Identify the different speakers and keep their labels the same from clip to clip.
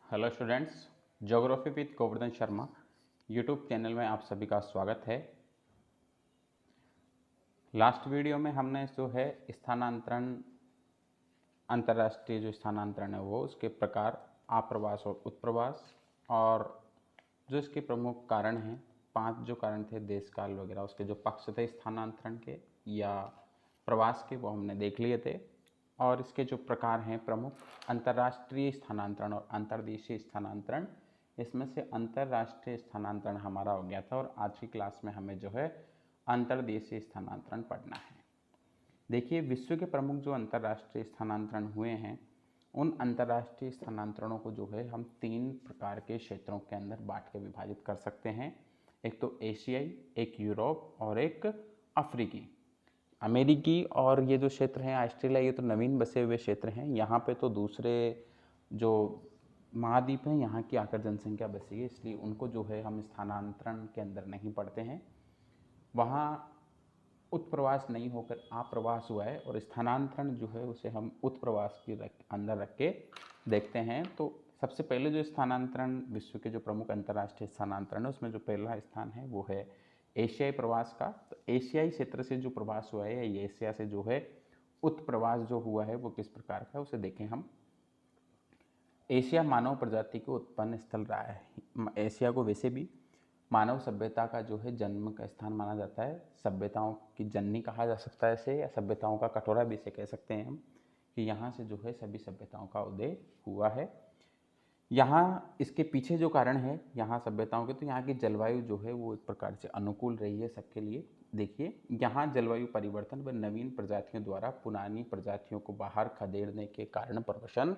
Speaker 1: Hello students, geography with Govardhan Sharma YouTube channel में आप सभी का स्वागत है। लास्ट वीडियो में हमने जो है स्थानांतरण, अंतर्राष्ट्रीय जो स्थानांतरण है वो उसके प्रकार, आप्रवास और उत्प्रवास, और जो इसके प्रमुख कारण हैं, 5 जो कारण थे देश काल वगैरह, उसके जो पक्ष थे स्थानांतरण के या प्रवास के, वो हमने देख लिए थे। और इसके जो प्रकार हैं प्रमुख, अंतर्राष्ट्रीय स्थानांतरण और अंतर्देशीय स्थानांतरण। इसमें से अंतर्राष्ट्रीय स्थानांतरण हमारा हो गया था और आज की क्लास में हमें जो है अंतर्देशीय स्थानांतरण पढ़ना है। देखिए, विश्व के प्रमुख जो अंतर्राष्ट्रीय स्थानांतरण हुए हैं, उन अंतर्राष्ट्रीय स्थानांतरणों को जो है हम 3 प्रकार के क्षेत्रों के अंदर बांट के विभाजित कर सकते हैं। एक तो एशियाई, एक यूरोप और एक अफ्रीकी। अमेरिकी और ये जो क्षेत्र हैं, ऑस्ट्रेलिया, ये तो नवीन बसे हुए क्षेत्र हैं। यहाँ पे तो दूसरे जो महाद्वीप हैं, यहाँ की आकर जनसंख्या बसी है, इसलिए उनको जो है हम स्थानांतरण के अंदर नहीं पढ़ते हैं। वहाँ उत्प्रवास नहीं होकर आप्रवास हुआ है, और स्थानांतरण जो है उसे हम उत्प्रवास के अंदर रख के देखते हैं। तो सबसे पहले जो स्थानांतरण, विश्व के जो प्रमुख अंतर्राष्ट्रीय स्थानांतरण है, उसमें जो पहला स्थान है वो है एशियाई प्रवास का। तो एशियाई क्षेत्र से जो प्रवास हुआ है, या एशिया से जो है उत्प्रवास जो हुआ है, वो किस प्रकार का है उसे देखें हम। एशिया मानव प्रजाति को उत्पन्न स्थल रहा है। एशिया को वैसे भी मानव सभ्यता का जो है जन्म का स्थान माना जाता है। सभ्यताओं की जननी कहा जा सकता है इसे, या सभ्यताओं का कटोरा भी इसे कह सकते हैं हम, कि यहाँ से जो है सभी सभ्यताओं का उदय हुआ है। यहाँ इसके पीछे जो कारण है यहाँ सभ्यताओं के, तो यहाँ की जलवायु जो है वो एक प्रकार से अनुकूल रही है सबके लिए। देखिए, यहाँ जलवायु परिवर्तन व नवीन प्रजातियों द्वारा पुरानी प्रजातियों को बाहर खदेड़ने के कारण प्रवसन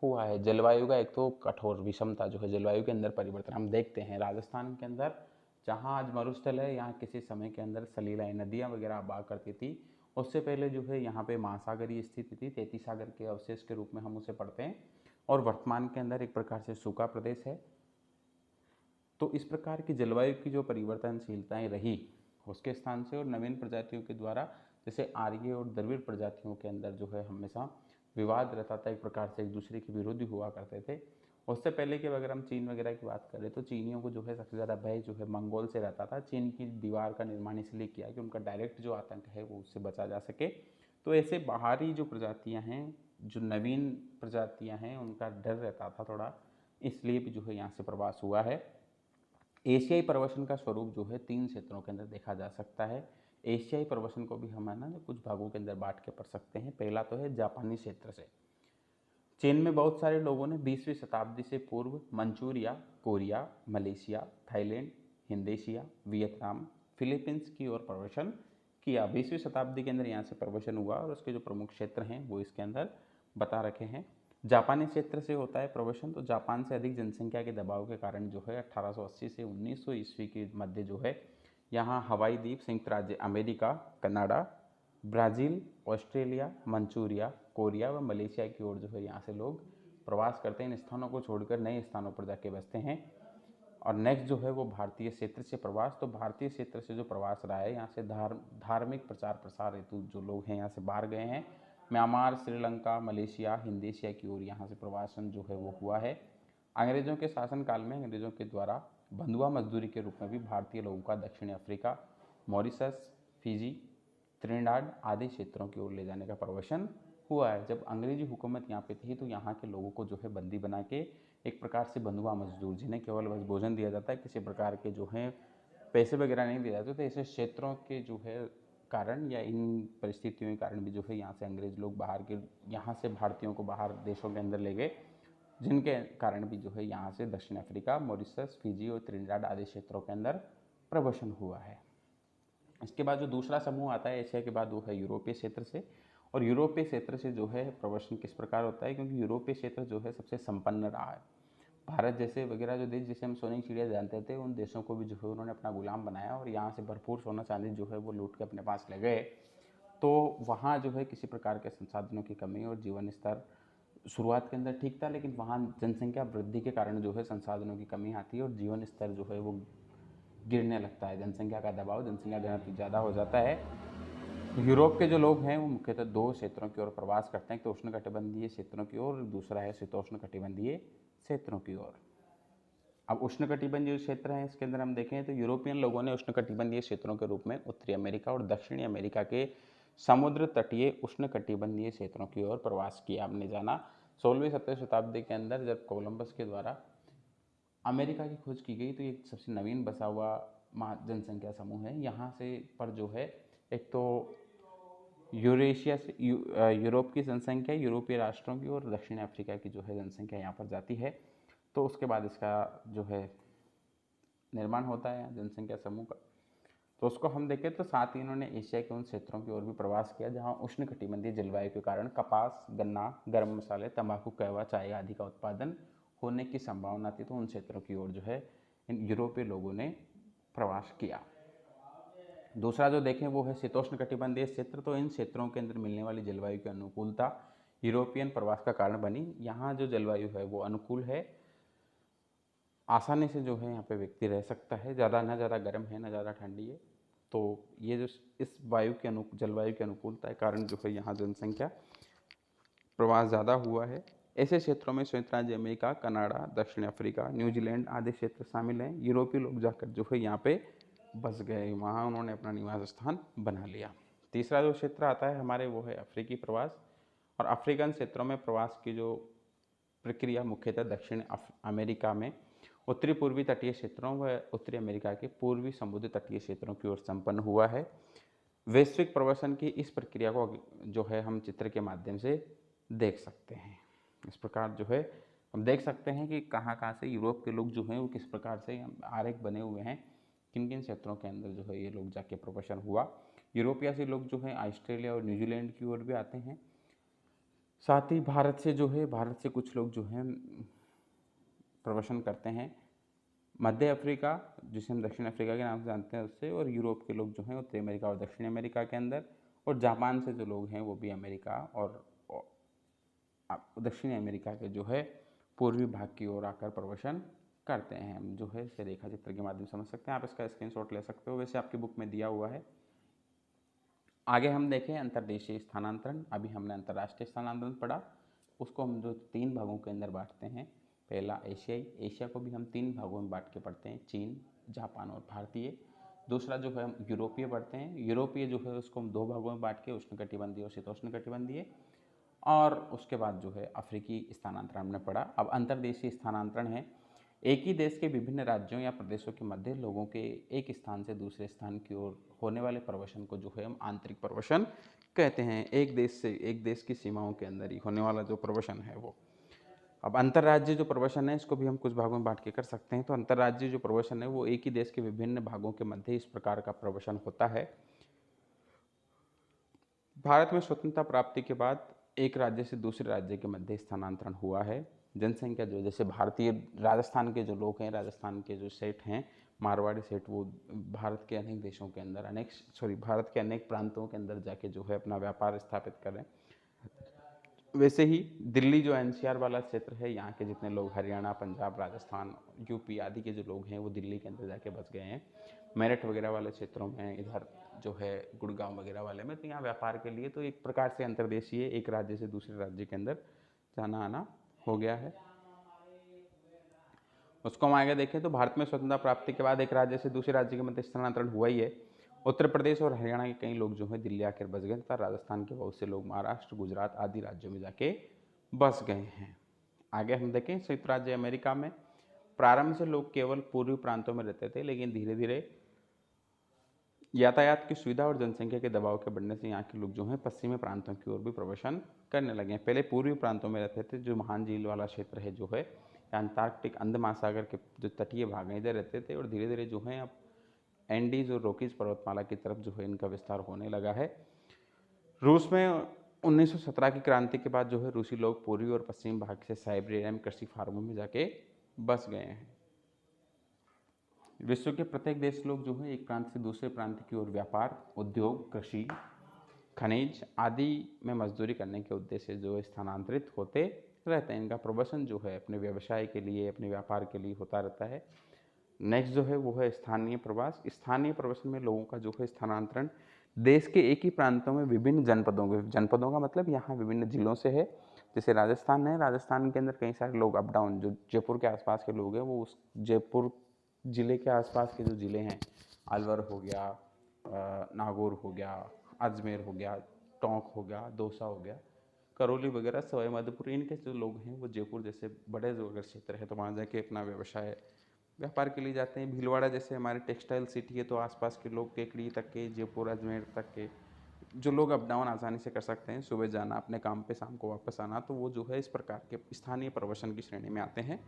Speaker 1: हुआ है। जलवायु का एक तो कठोर विषमता जो है, जलवायु के अंदर परिवर्तन हम देखते हैं। राजस्थान के अंदर जहाँ आज मरुस्थल है, यहाँ किसी समय के अंदर सलीलाएँ नदियाँ वगैरह बहा करती थी। उससे पहले जो है यहाँ पे महासागरीय स्थिति थी, तैतीस सागर के अवशेष के रूप में हम उसे पढ़ते हैं, और वर्तमान के अंदर एक प्रकार से सूखा प्रदेश है। तो इस प्रकार की जलवायु की जो परिवर्तनशीलताएं रही, उसके स्थान से और नवीन प्रजातियों के द्वारा, जैसे आर्य और द्रविड़ प्रजातियों के अंदर जो है हमेशा विवाद रहता था, एक प्रकार से एक दूसरे के विरोधी हुआ करते थे। उससे पहले कि अगर हम चीन वगैरह की बात करें, तो चीनियों को जो है सबसे ज़्यादा भय जो है मंगोल से रहता था। चीन की दीवार का निर्माण इसलिए किया कि उनका डायरेक्ट जो आतंक है वो उससे बचा जा सके। तो ऐसे बाहरी जो प्रजातियां हैं, जो नवीन प्रजातियां हैं, उनका डर रहता था थोड़ा, इसलिए भी जो है यहाँ से प्रवास हुआ है। एशियाई प्रवसन का स्वरूप जो है 3 क्षेत्रों के अंदर देखा जा सकता है। एशियाई प्रवसन को भी हम है ना कुछ भागों के अंदर बांट के पढ़ सकते हैं। पहला तो है जापानी क्षेत्र से। चीन में बहुत सारे लोगों ने 20वीं शताब्दी से पूर्व मंचूरिया, कोरिया, मलेशिया, थाईलैंड, हिंदेशिया, वियतनाम, फिलीपींस की ओर प्रवेशन किया। 20वीं शताब्दी के अंदर यहाँ से प्रवेशन हुआ, और उसके जो प्रमुख क्षेत्र हैं वो इसके अंदर बता रखे हैं। जापानी क्षेत्र से होता है प्रवेशन, तो जापान से अधिक जनसंख्या के दबाव के कारण जो है 1880 से 1900 ईस्वी के मध्य जो है यहाँ हवाई द्वीप, संयुक्त राज्य America, Canada, Brazil, Australia, Manchuria, Korea व मलेशिया की ओर जो है यहाँ से लोग प्रवास करते हैं। इन स्थानों को छोड़कर नए स्थानों पर जाके बसते हैं। और नेक्स्ट जो है वो भारतीय क्षेत्र से प्रवास। तो भारतीय क्षेत्र से जो प्रवास रहा है, यहाँ से धार्मिक प्रचार प्रसार हेतु जो लोग हैं यहाँ से बाहर गए हैं। म्यांमार, श्रीलंका, मलेशिया, हिंदेशिया की ओर यहाँ से प्रवासन जो है वो हुआ है। अंग्रेज़ों के शासनकाल में अंग्रेज़ों के द्वारा बंधुआ मजदूरी के रूप में भी भारतीय लोगों का दक्षिणी अफ्रीका, मॉरिशस, फिजी, त्रिनिडाद आदि क्षेत्रों की ओर ले जाने का प्रवसन हुआ है। जब अंग्रेजी हुकूमत यहाँ पे थी, तो यहाँ के लोगों को जो है बंदी बना के एक प्रकार से बंधुआ मजदूर, जिन्हें केवल बस भोजन दिया जाता है, किसी प्रकार के जो है पैसे वगैरह नहीं दिए जाते थे, ऐसे क्षेत्रों के जो है कारण या इन परिस्थितियों के कारण भी जो है यहाँ से अंग्रेज लोग बाहर के, यहाँ से भारतीयों को बाहर देशों के अंदर ले गए, जिनके कारण भी जो है यहाँ से दक्षिण अफ्रीका, मॉरिशस, फिजी और त्रिनिडाद आदि क्षेत्रों के अंदर प्रवसन हुआ है। इसके बाद जो दूसरा समूह आता है एशिया के बाद, वो है यूरोपीय क्षेत्र से। और यूरोपीय क्षेत्र से जो है प्रवसन किस प्रकार होता है, क्योंकि यूरोपीय क्षेत्र जो है सबसे संपन्न रहा है। भारत जैसे वगैरह जो देश, जिसे हम सोने की चिड़िया जानते थे, उन देशों को भी जो है उन्होंने अपना गुलाम बनाया, और यहाँ से भरपूर सोना चांदी जो है वो लूट के अपने पास ले गए। तो वहाँ जो है किसी प्रकार के संसाधनों की कमी और जीवन स्तर शुरुआत के अंदर ठीक था, लेकिन वहाँ जनसंख्या वृद्धि के कारण जो है संसाधनों की कमी आती है और जीवन स्तर जो है वो गिरने लगता है। जनसंख्या का दबाव, जनसंख्या घनत्व ज़्यादा हो जाता है। यूरोप के जो लोग हैं वो मुख्यतः 2 क्षेत्रों की ओर प्रवास करते हैं। एक तो उष्णकटिबंधीय क्षेत्रों की ओर, दूसरा है शीतोष्ण कटिबंधीय क्षेत्रों की ओर। अब उष्णकटिबंधीय क्षेत्र है, इसके अंदर हम देखें तो यूरोपियन लोगों ने उष्णकटिबंधीय क्षेत्रों के रूप में उत्तरी अमेरिका और दक्षिणी अमेरिका के समुद्र तटीय उष्णकटिबंधीय क्षेत्रों की ओर प्रवास किया। हमने जाना 16वीं-17वीं शताब्दी के अंदर जब कोलंबस के द्वारा अमेरिका की खोज की गई तो ये सबसे नवीन बसा हुआ जनसंख्या समूह है। यहाँ से पर जो है एक तो यूरेशिया से यूरोप की जनसंख्या यूरोपीय राष्ट्रों की और दक्षिण अफ्रीका की जो है जनसंख्या यहाँ पर जाती है। तो उसके बाद इसका जो है निर्माण होता है जनसंख्या समूह का। तो उसको हम देखें तो साथ ही इन्होंने एशिया के उन क्षेत्रों की ओर भी प्रवास किया जहाँ उष्णकटिबंधीय जलवायु के कारण कपास, गन्ना, गर्म मसाले, तंबाकू, कहवा, चाय आदि का उत्पादन होने की संभावना थी। तो उन क्षेत्रों की ओर जो है इन यूरोपीय लोगों ने प्रवास किया। दूसरा जो देखें वो है शीतोष्ण कटिबंधीय क्षेत्र। तो इन क्षेत्रों के अंदर मिलने वाली जलवायु की अनुकूलता यूरोपियन प्रवास का कारण बनी। यहाँ जो जलवायु है वो अनुकूल है, आसानी से जो है यहाँ पे व्यक्ति रह सकता है, ज़्यादा ना ज़्यादा गर्म है ना ज़्यादा ठंडी है। तो ये जो इस जलवायु के अनुकूलता के कारण जो है यहाँ जनसंख्या प्रवास ज़्यादा हुआ है। ऐसे क्षेत्रों में संयुक्त राज्य अमेरिका, कनाडा, दक्षिण अफ्रीका, न्यूजीलैंड आदि क्षेत्र शामिल हैं। यूरोपीय लोग जाकर जो है यहाँ पे बस गए, वहाँ उन्होंने अपना निवास स्थान बना लिया। तीसरा जो क्षेत्र आता है हमारे वो है अफ्रीकी प्रवास। और अफ्रीकन क्षेत्रों में प्रवास की जो प्रक्रिया मुख्यतः दक्षिण अमेरिका में उत्तरी पूर्वी तटीय क्षेत्रों व उत्तरी अमेरिका के पूर्वी समुद्री तटीय क्षेत्रों की ओर संपन्न हुआ है। वैश्विक प्रवासन की इस प्रक्रिया को जो है हम चित्र के माध्यम से देख सकते हैं। इस प्रकार जो है हम देख सकते हैं कि कहाँ कहाँ से यूरोप के लोग जो हैं वो किस प्रकार से आरेख बने हुए हैं, किन किन क्षेत्रों के अंदर जो है ये लोग जाके प्रवासन हुआ। यूरोपिया से लोग जो है ऑस्ट्रेलिया और न्यूजीलैंड की ओर भी आते हैं। साथ ही भारत से कुछ लोग जो हैं प्रवासन करते हैं। मध्य अफ्रीका, जिसे हम दक्षिण अफ्रीका के नाम से जानते हैं, उससे, और यूरोप के लोग जो हैं उत्तरी अमेरिका और दक्षिण अमेरिका के अंदर, और जापान से जो लोग हैं वो भी अमेरिका और दक्षिणी अमेरिका के जो है पूर्वी भाग की ओर आकर प्रवासन करते हैं। हम जो है इसे रेखा चित्र के माध्यम से समझ सकते हैं। आप इसका स्क्रीनशॉट ले सकते हो, वैसे आपकी बुक में दिया हुआ है। आगे हम देखें अंतर्देशीय स्थानांतरण। अभी हमने अंतर्राष्ट्रीय स्थानांतरण पढ़ा, उसको हम जो 3 भागों के अंदर बांटते हैं। पहला एशियाई, एशिया को भी हम 3 भागों में बांट के पढ़ते हैं, चीन, जापान और भारतीय। दूसरा जो है हम यूरोपीय पढ़ते हैं, यूरोपीय जो है उसको हम 2 भागों में बांट के उष्णकटिबंधीय और शीतोष्ण कटिबंधीय। और उसके बाद जो है अफ्रीकी स्थानांतरण हमने पढ़ा। अब अंतर्देशीय स्थानांतरण है, एक ही देश के विभिन्न राज्यों या प्रदेशों के मध्य लोगों के एक स्थान से दूसरे स्थान की ओर होने वाले प्रवासन को जो है हम आंतरिक प्रवासन कहते हैं। एक देश की सीमाओं के अंदर ही होने वाला जो प्रवासन है वो। अब अंतर्राज्यीय जो प्रवासन है इसको भी हम कुछ भागों में बांट के कर सकते हैं। तो अंतर्राज्यीय जो प्रवासन है वो एक ही देश के विभिन्न भागों के मध्य इस प्रकार का प्रवासन होता है। भारत में स्वतंत्रता प्राप्ति के बाद एक राज्य से दूसरे राज्य के मध्य स्थानांतरण हुआ है। जनसंख्या जो जैसे भारतीय राजस्थान के जो लोग हैं, राजस्थान के जो सेठ हैं, मारवाड़ी सेठ, वो भारत के अनेक देशों के अंदर भारत के अनेक प्रांतों के अंदर जाके जो है अपना व्यापार स्थापित कर रहे हैं। वैसे ही दिल्ली जो एनसीआर वाला क्षेत्र है, यहाँ के जितने लोग हरियाणा, पंजाब, राजस्थान, यूपी आदि के जो लोग हैं वो दिल्ली के अंदर जाके बस गए हैं। मेरठ वगैरह वाले क्षेत्रों में, इधर जो है गुड़गांव वगैरह वाले में, तो यहाँ व्यापार के लिए तो एक प्रकार से अंतर्देशीय एक राज्य से दूसरे राज्य के अंदर जाना आना हो गया है। उसको हम आगे देखें तो भारत में स्वतंत्रता प्राप्ति के बाद एक राज्य से दूसरे राज्य के मध्य स्थानांतरण हुआ ही है। उत्तर प्रदेश और हरियाणा के कई लोग जो है दिल्ली आकर बस गए तथा राजस्थान के बहुत से लोग महाराष्ट्र, गुजरात आदि राज्यों में जाके बस गए हैं। आगे हम देखें संयुक्त राज्य अमेरिका में प्रारंभ से लोग केवल पूर्वी प्रांतों में रहते थे, लेकिन धीरे धीरे यातायात की सुविधा और जनसंख्या के दबाव के बढ़ने से यहाँ के लोग जो हैं पश्चिमी प्रांतों की ओर भी प्रवासन करने लगे हैं। पहले पूर्वी प्रांतों में रहते थे, जो महान झील वाला क्षेत्र है जो है, अंटार्कटिक, अंध महासागर के जो तटीय भाग हैं इधर रहते थे, और धीरे धीरे जो है अब एंडीज और रॉकीज पर्वतमाला की तरफ जो है इनका विस्तार होने लगा है। रूस में 1917 की क्रांति के बाद जो है रूसी लोग पूर्वी और पश्चिमी भाग से साइबेरिया में कृषि फार्मों में जाके बस गए हैं। विश्व के प्रत्येक देश लोग जो है एक प्रांत से दूसरे प्रांत की ओर व्यापार, उद्योग, कृषि, खनिज आदि में मजदूरी करने के उद्देश्य से जो स्थानांतरित होते रहते हैं। इनका प्रवासन जो है अपने व्यवसाय के लिए, अपने व्यापार के लिए होता रहता है। नेक्स्ट जो है वो है स्थानीय प्रवास। स्थानीय प्रवासन में लोगों का जो है स्थानांतरण देश के एक ही प्रांतों में विभिन्न जनपदों का मतलब यहाँ विभिन्न जिलों से है, जैसे राजस्थान है, राजस्थान के अंदर कई सारे लोग अप डाउन, जो जयपुर के आसपास के लोग हैं वो उस जयपुर ज़िले के आसपास के जो ज़िले हैं, अलवर हो गया, नागौर हो गया, अजमेर हो गया, टोंक हो गया, दौसा हो गया, करौली वगैरह, सवाई माधोपुर, इनके जो लोग हैं वो जयपुर जैसे बड़े जो अगर क्षेत्र है तो वहाँ जाके अपना व्यवसाय व्यापार के लिए जाते हैं। भीलवाड़ा जैसे हमारे टेक्सटाइल सिटी है तो आसपास के लोग केकड़ी तक के, जयपुर अजमेर तक के जो लोग अप डाउन आसानी से कर सकते हैं, सुबह जाना अपने काम पे, शाम को वापस आना, तो वो जो है इस प्रकार के स्थानीय प्रवसन की श्रेणी में आते हैं।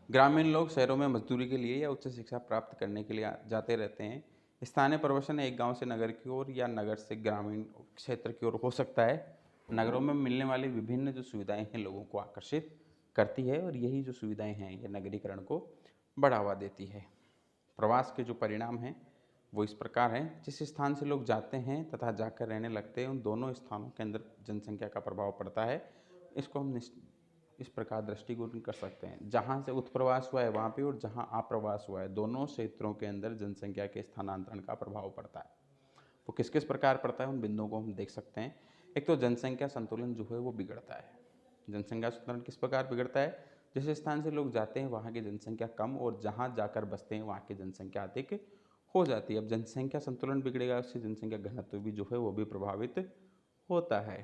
Speaker 1: ग्रामीण लोग शहरों में मजदूरी के लिए या उच्च शिक्षा प्राप्त करने के लिए जाते रहते हैं। स्थानीय प्रवसन एक गांव से नगर की ओर या नगर से ग्रामीण क्षेत्र की ओर हो सकता है। नगरों में मिलने वाली विभिन्न जो सुविधाएं हैं लोगों को आकर्षित करती है और यही जो सुविधाएं हैं ये नगरीकरण को बढ़ावा देती है। प्रवास के जो परिणाम हैं वो इस प्रकार हैं। जिस स्थान से लोग जाते हैं तथा जाकर रहने लगते हैं उन दोनों स्थानों के अंदर जनसंख्या का प्रभाव पड़ता है। इसको हम इस प्रकार दृष्टिकोण कर सकते हैं, जहाँ से उत्प्रवास हुआ है वहाँ पे और जहाँ आप्रवास हुआ है दोनों क्षेत्रों के अंदर जनसंख्या के स्थानांतरण का प्रभाव पड़ता है। वो किस किस प्रकार पड़ता है उन बिंदुओं को हम देख सकते हैं। एक तो जनसंख्या संतुलन जो है वो बिगड़ता है। जनसंख्या संतुलन किस प्रकार बिगड़ता है? जिस स्थान से लोग जाते हैं वहाँ की जनसंख्या कम और जहाँ जाकर बसते हैं वहाँ की जनसंख्या अधिक हो जाती है। अब जनसंख्या संतुलन बिगड़ेगा, उससे जनसंख्या घनत्व भी जो है वो भी प्रभावित होता है।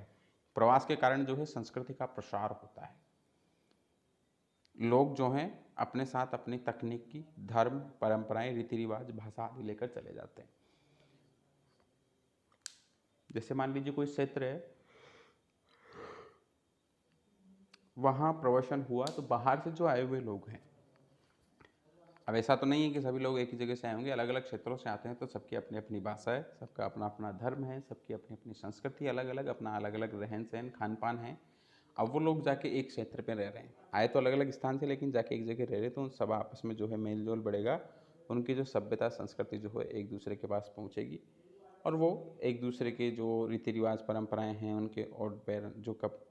Speaker 1: प्रवास के कारण जो है संस्कृति का प्रसार होता है। लोग जो हैं अपने साथ अपनी तकनीकी, धर्म, परंपराएं, रीति रिवाज, भाषा आदि लेकर चले जाते हैं। जैसे मान लीजिए कोई क्षेत्र है, वहाँ प्रवसन हुआ तो बाहर से जो आए हुए लोग हैं, अब ऐसा तो नहीं है कि सभी लोग एक ही जगह से आए होंगे, अलग अलग क्षेत्रों से आते हैं, तो सबकी अपनी अपनी भाषा है, सबका अपना अपना धर्म है, सबकी अपनी अपनी संस्कृति अलग अलग, अपना अलग अलग रहन सहन खान पान है। अब वो लोग जाके एक क्षेत्र पे रह रहे हैं, आए तो अलग अलग स्थान से लेकिन जाके एक जगह रह रहे, तो उन सब आपस में जो है मेल जोल बढ़ेगा, उनकी जो सभ्यता संस्कृति जो है एक दूसरे के पास पहुँचेगी और वो एक दूसरे के जो रीति रिवाज परंपराएँ हैं, उनके ओढ़ पैर जो कप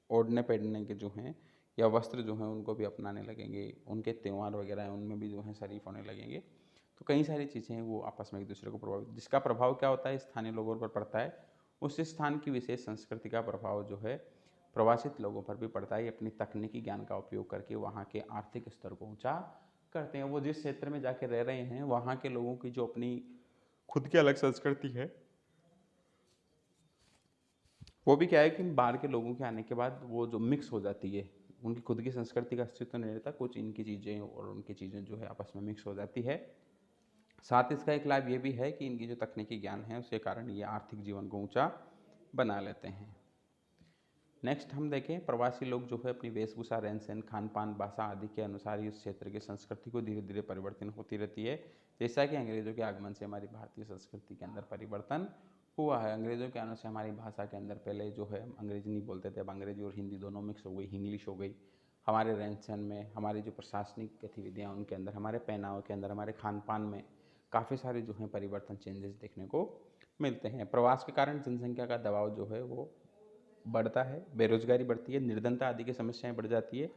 Speaker 1: ओढ़ने पहनने के जो हैं या वस्त्र जो हैं उनको भी अपनाने लगेंगे, उनके त्यौहार वगैरह हैं उनमें भी जो है शरीफ होने लगेंगे। तो कई सारी चीज़ें हैं वो आपस में एक दूसरे को प्रभावित, जिसका प्रभाव क्या होता है स्थानीय लोगों पर पड़ता है, उस स्थान की विशेष संस्कृति का प्रभाव जो है प्रवासित लोगों पर भी पड़ता है। अपनी तकनीकी ज्ञान का उपयोग करके वहाँ के आर्थिक स्तर को ऊँचा करते हैं। वो जिस क्षेत्र में जाके रह रहे हैं वहाँ के लोगों की जो अपनी खुद की अलग संस्कृति है, वो भी क्या है कि बाहर के लोगों के आने के बाद वो जो मिक्स हो जाती है, उनकी खुद की संस्कृति का अस्तित्व नहीं रहता, कुछ इनकी चीज़ें और उनकी चीज़ें जो है आपस में मिक्स हो जाती है। साथ इसका एक लाभ ये भी है कि इनकी जो तकनीकी ज्ञान है उसके कारण ये आर्थिक जीवन को ऊंचा बना लेते हैं। नेक्स्ट हम देखें, प्रवासी लोग जो है अपनी वेशभूषा, रहन सहन, खान पान, भाषा आदि के अनुसार ही उस क्षेत्र की संस्कृति को धीरे धीरे परिवर्तन होती रहती है। जैसा कि अंग्रेजों के आगमन से हमारी भारतीय संस्कृति के अंदर परिवर्तन हुआ है। अंग्रेजों के आने से हमारी भाषा के अंदर पहले जो है हम अंग्रेजी नहीं बोलते थे, अब अंग्रेजी और हिंदी दोनों मिक्स हो गई, इंग्लिश हो गई। हमारे रहन सहन में, हमारी जो प्रशासनिक गतिविधियाँ उनके अंदर, हमारे पहनावे के अंदर, हमारे खान पान में काफ़ी सारे जो हैं परिवर्तन, चेंजेस देखने को मिलते हैं। प्रवास के कारण जनसंख्या का दबाव जो है वो बढ़ता है, बेरोजगारी बढ़ती है, निर्धनता आदि की समस्याएं बढ़ जाती है।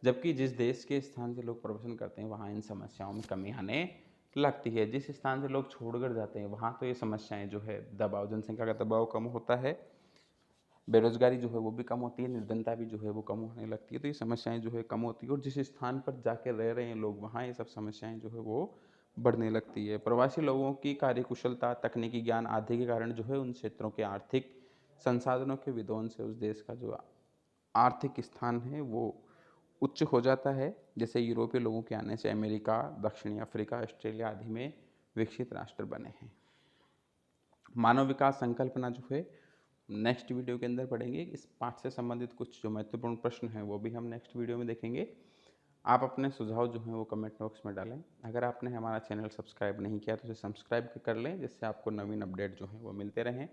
Speaker 1: जबकि जिस देश के स्थान से लोग प्रवासन करते हैं वहाँ इन समस्याओं में कमी आने लगती है। जिस स्थान से लोग छोड़कर जाते हैं वहाँ तो ये समस्याएं जो है दबाव, जनसंख्या का दबाव कम होता है, बेरोजगारी जो है वो भी कम होती है, निर्धनता भी जो है वो कम होने लगती है, तो ये समस्याएं जो है कम होती है और जिस स्थान पर जाकर रह रहे हैं लोग वहाँ ये सब समस्याएं जो है वो बढ़ने लगती है। प्रवासी लोगों की कार्यकुशलता, तकनीकी ज्ञान आदि के कारण जो है उन क्षेत्रों के आर्थिक संसाधनों के विध्वंस से उस देश का जो आर्थिक स्थान है वो उच्च हो जाता है। जैसे यूरोपीय लोगों के आने से अमेरिका, दक्षिणी अफ्रीका, ऑस्ट्रेलिया आदि में विकसित राष्ट्र बने हैं। मानव विकास संकल्पना जो है नेक्स्ट वीडियो के अंदर पढ़ेंगे। इस पाठ से संबंधित कुछ जो महत्वपूर्ण प्रश्न हैं वो भी हम नेक्स्ट वीडियो में देखेंगे। आप अपने सुझाव जो हैं वो कमेंट बॉक्स में डालें। अगर आपने हमारा चैनल सब्सक्राइब नहीं किया तो उसे सब्सक्राइब कर लें, जिससे आपको नवीन अपडेट जो हैं वो मिलते रहें।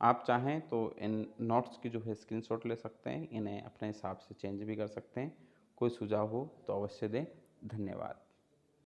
Speaker 1: आप चाहें तो इन नोट्स की जो है स्क्रीनशॉट ले सकते हैं, इन्हें अपने हिसाब से चेंज भी कर सकते हैं। कोई सुझाव हो तो अवश्य दें। धन्यवाद।